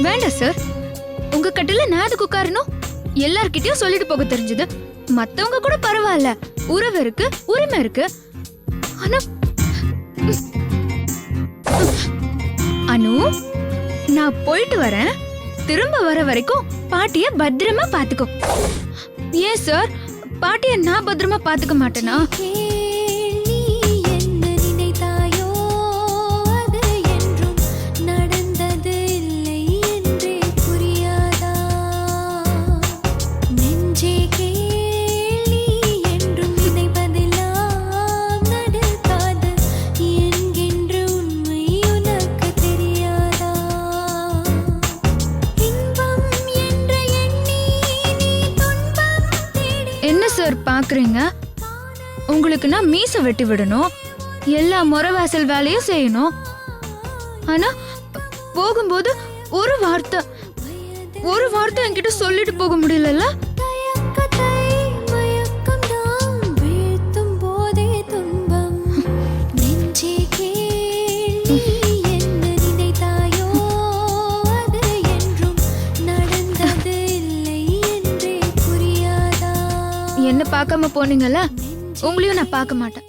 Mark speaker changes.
Speaker 1: வேண்டாம் சார். உங்க கட்டில நான் எதுக்கு உட்காரணும்? எல்லார்கிட்டயும் சொல்லிட்டு போக தெரிஞ்சது. மத்தவங்க கூட பரவாயில்ல, உறவு இருக்கு, உரிமை இருக்கு. ஆனா அனு, நான் போயிட்டு வரேன். திரும்ப வர வரைக்கும் பாட்டிய பத்திரமா பாத்துக்கோ. ஏன் சார், பாட்டிய நான் பத்திரமா பாத்துக்க மாட்டேனா? என்ன சார் பாக்குறீங்க? உங்களுக்கு நான் மீச வெட்டி விடணும், எல்லா முறவாசல் வேலையும் செய்யணும். ஆனா போகும்போது ஒரு வார்த்தை என்கிட்ட சொல்லிட்டு போக முடியல. என்ன பார்க்காம போனீங்கல்ல, உங்களையும் நான் பார்க்க மாட்டேன்.